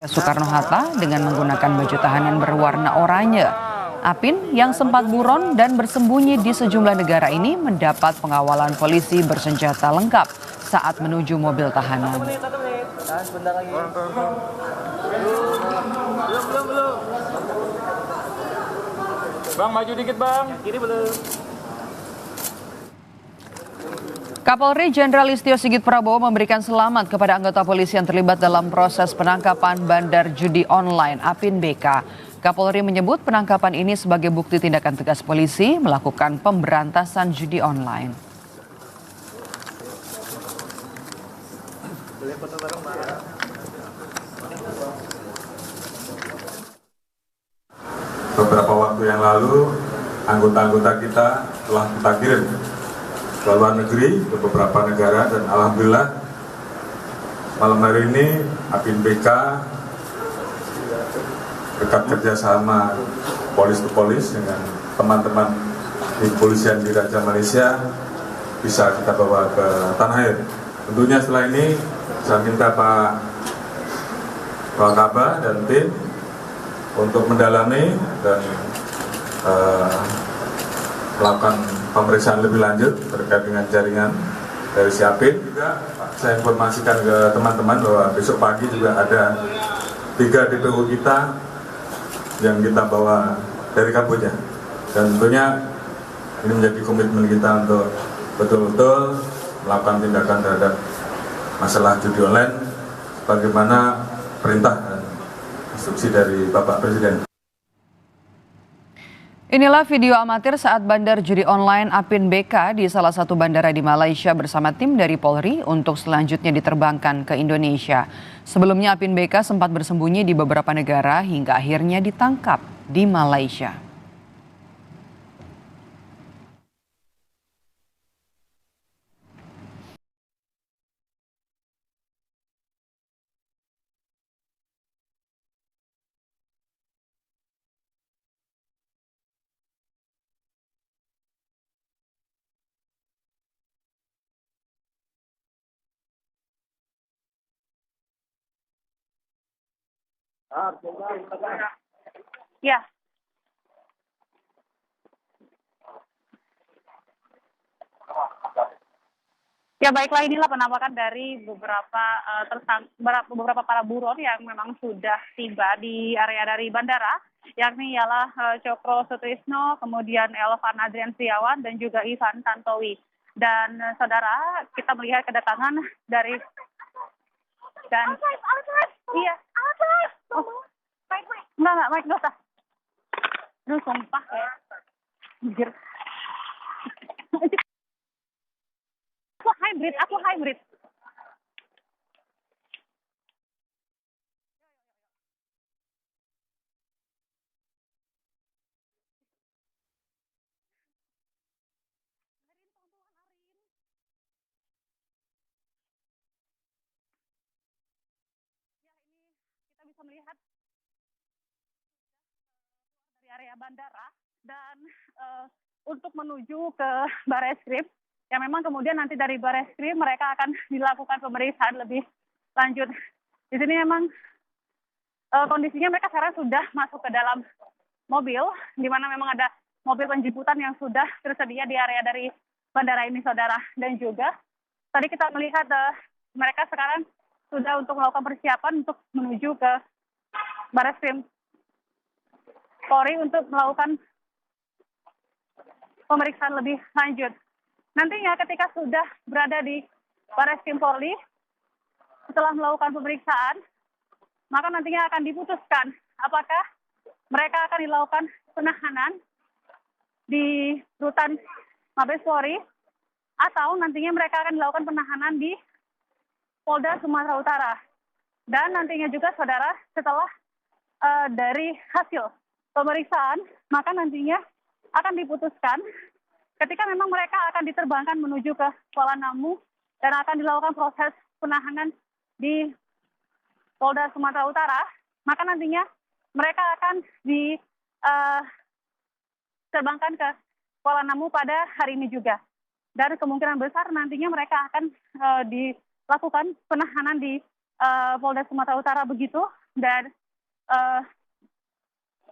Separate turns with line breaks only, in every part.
Soekarno-Hatta dengan menggunakan baju tahanan berwarna oranye. Apin yang sempat buron dan bersembunyi di sejumlah negara ini mendapat pengawalan polisi bersenjata lengkap saat menuju mobil tahanan.
Bang, maju dikit bang. Kiri belum.
Kapolri Jenderal Listio Sigit Prabowo memberikan selamat kepada anggota polisi yang terlibat dalam proses penangkapan bandar judi online Apin BK. Kapolri menyebut penangkapan ini sebagai bukti tindakan tegas polisi melakukan pemberantasan judi online.
Beberapa waktu yang lalu, anggota-anggota kita telah kita kirim ke luar negeri, ke beberapa negara, dan alhamdulillah malam hari ini Apin BK berkat kerjasama polis to polis dengan teman-teman di kepolisian di Raja Malaysia bisa kita bawa ke tanah air. Tentunya setelah ini saya minta Pak Wakabah dan tim untuk mendalami dan melakukan pemeriksaan lebih lanjut terkait dengan jaringan dari si Apin. Juga saya informasikan ke teman-teman bahwa besok pagi juga ada 3 DPO kita yang kita bawa dari Kamboja. Dan tentunya ini menjadi komitmen kita untuk betul-betul melakukan tindakan terhadap masalah judi online bagaimana perintah dan instruksi dari Bapak Presiden.
Inilah video amatir saat bandar judi online Apin BK di salah satu bandara di Malaysia bersama tim dari Polri untuk selanjutnya diterbangkan ke Indonesia. Sebelumnya Apin BK sempat bersembunyi di beberapa negara hingga akhirnya ditangkap di Malaysia.
Ya. Ya baiklah, inilah penampakan dari beberapa para buron yang memang sudah tiba di area dari bandara, yakni ialah Cokro Sutrisno, kemudian Elvan Adrian Setiawan dan juga Ivan Tantowi. Dan saudara, kita melihat kedatangan dari dan iya. Enggak, Mike, enggak usah. Duh, sumpah ya. Anjir. Aku hybrid. Kita bisa melihat dari area bandara dan untuk menuju ke Bareskrim, yang memang kemudian nanti dari Bareskrim mereka akan dilakukan pemeriksaan lebih lanjut. Di sini memang kondisinya mereka sekarang sudah masuk ke dalam mobil, di mana memang ada mobil penjemputan yang sudah tersedia di area dari bandara ini, saudara. Dan juga tadi kita melihat mereka sekarang sudah untuk melakukan persiapan untuk menuju ke Bareskrim Polri untuk melakukan pemeriksaan lebih lanjut. Nantinya ketika sudah berada di Bareskrim Polri, setelah melakukan pemeriksaan, maka nantinya akan diputuskan apakah mereka akan dilakukan penahanan di rutan Mabes Polri atau nantinya mereka akan dilakukan penahanan di Polda Sumatera Utara. Dan nantinya juga saudara, setelah dari hasil pemeriksaan, maka nantinya akan diputuskan ketika memang mereka akan diterbangkan menuju ke Kuala Namu dan akan dilakukan proses penahanan di Polda Sumatera Utara, maka nantinya mereka akan diterbangkan ke Kuala Namu pada hari ini juga. Dan kemungkinan besar nantinya mereka akan dilakukan penahanan di Polda Sumatera Utara begitu. Dan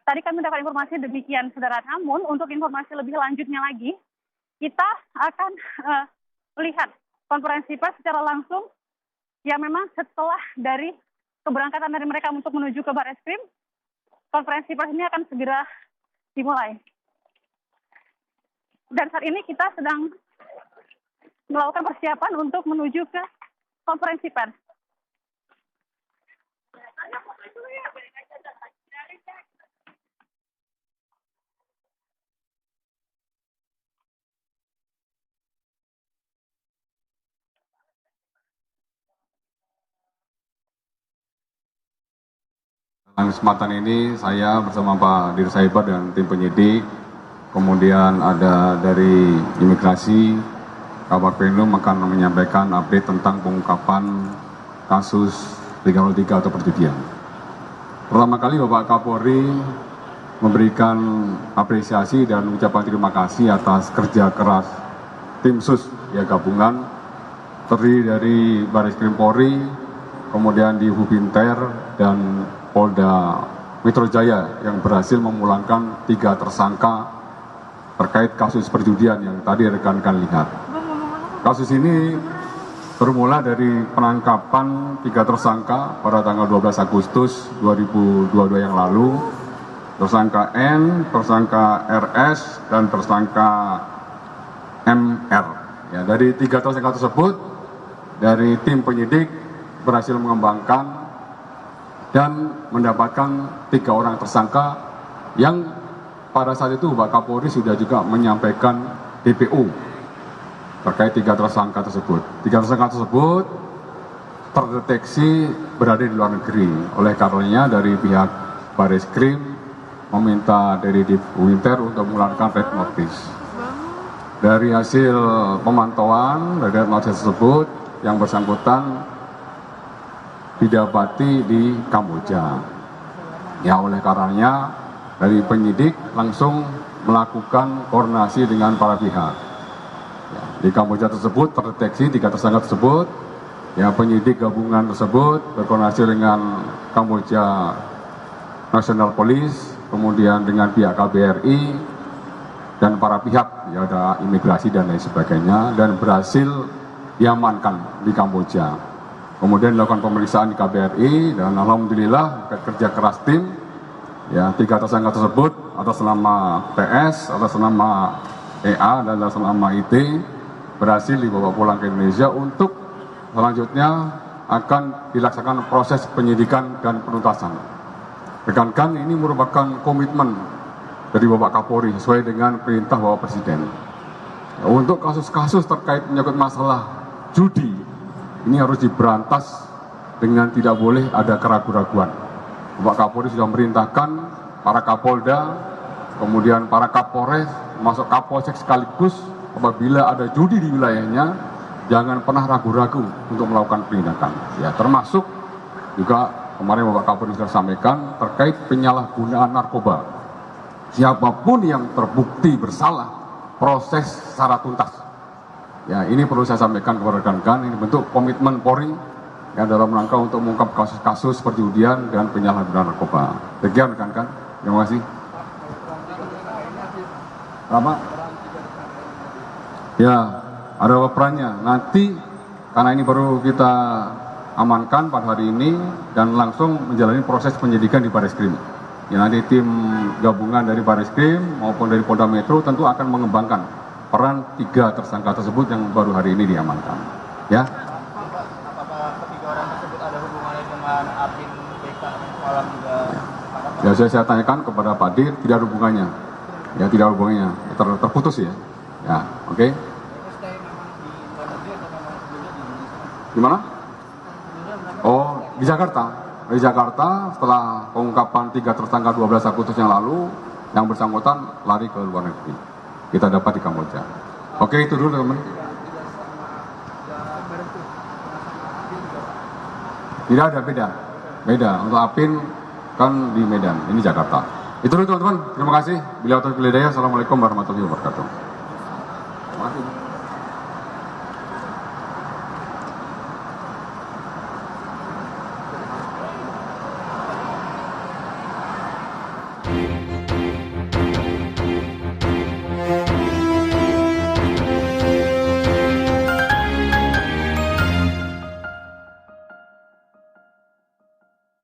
tadi kami mendapat informasi demikian, saudara. Namun untuk informasi lebih lanjutnya lagi, kita akan melihat konferensi pers secara langsung yang memang setelah dari keberangkatan dari mereka untuk menuju ke Barreskrim, konferensi pers ini akan segera dimulai. Dan saat ini kita sedang melakukan persiapan untuk menuju ke konferensi pers.
Dalam kesempatan ini saya bersama Pak Dirsaipar dan tim penyidik, kemudian ada dari imigrasi, Kabar Penum akan menyampaikan update tentang pengungkapan kasus 303 atau perjudian. Pertama kali Bapak Kapolri memberikan apresiasi dan ucapan terima kasih atas kerja keras tim sus ya gabungan terdiri dari Barreskrim Polri, kemudian di Hubinter dan Polda Metro Jaya yang berhasil memulangkan 3 tersangka terkait kasus perjudian yang tadi rekan-rekan lihat. Kasus ini bermula dari penangkapan 3 tersangka pada tanggal 12 Agustus 2022 yang lalu. Tersangka N, tersangka RS, dan tersangka MR. Ya, dari 3 tersangka tersebut, dari tim penyidik berhasil mengembangkan dan mendapatkan 3 orang tersangka yang pada saat itu Pak Kapolri sudah juga menyampaikan DPO terkait 3 tersangka tersebut. 3 tersangka tersebut terdeteksi berada di luar negeri. Oleh karenanya dari pihak Barreskrim meminta dari Hubinter untuk mengeluarkan red notice. Dari hasil pemantauan dari red notice tersebut yang bersangkutan didapati di Kamboja. Ya, oleh karenanya dari penyidik langsung melakukan koordinasi dengan para pihak. Ya, di Kamboja tersebut terdeteksi 3 tersangka tersebut. Ya, penyidik gabungan tersebut berkoordinasi dengan Kamboja National Police, kemudian dengan pihak KBRI dan para pihak, ya ada imigrasi dan lain sebagainya, dan berhasil diamankan di Kamboja. Kemudian dilakukan pemeriksaan di KBRI dan alhamdulillah kerja keras tim, ya 3 tersangka tersebut atas nama PS, atas nama EA dan atas nama IT berhasil dibawa pulang ke Indonesia untuk selanjutnya akan dilaksanakan proses penyidikan dan penuntasan. Rekan-rekan, ini merupakan komitmen dari Bapak Kapolri sesuai dengan perintah Bapak Presiden. Ya, untuk kasus-kasus terkait menyangkut masalah judi ini harus diberantas dengan tidak boleh ada keraguan-raguan. Bapak Kapolri sudah merintahkan para Kapolda, kemudian para Kapolres, masuk Kapolsek sekaligus, apabila ada judi di wilayahnya, jangan pernah ragu-ragu untuk melakukan penindakan. Ya, termasuk juga kemarin Bapak Kapolri sudah sampaikan terkait penyalahgunaan narkoba. Siapapun yang terbukti bersalah, proses secara tuntas. Ya, ini perlu saya sampaikan kepada rekan-rekan, ini bentuk komitmen Polri yang dalam rangka untuk mengungkap kasus-kasus perjudian dan penyalahgunaan narkoba. Demikian rekan-rekan, terima kasih. Apa? Ya, ada perannya. Nanti karena ini baru kita amankan pada hari ini dan langsung menjalani proses penyidikan di Barreskrim. Ya, nanti tim gabungan dari Barreskrim maupun dari Polda Metro tentu akan mengembangkan peran 3 tersangka tersebut yang baru hari ini diamankan. Ya.
Apakah 3 orang tersebut ada hubungannya dengan Apin BK semalam juga?
Ya, saya tanyakan kepada Pak Dir, tidak ada hubungannya. Ya, tidak ada hubungannya. Terputus ya. Ya, oke. Di mana? Oh, di Jakarta. Di Jakarta setelah pengungkapan 3 tersangka 12 Agustus yang lalu, yang bersangkutan lari ke luar negeri. Kita dapat di Kamboja. Oke, itu dulu teman-teman. Tidak ada beda. Untuk Apin kan di Medan, ini Jakarta. Itu dulu teman-teman. Terima kasih. Bila Assalamualaikum warahmatullahi wabarakatuh. Terima kasih.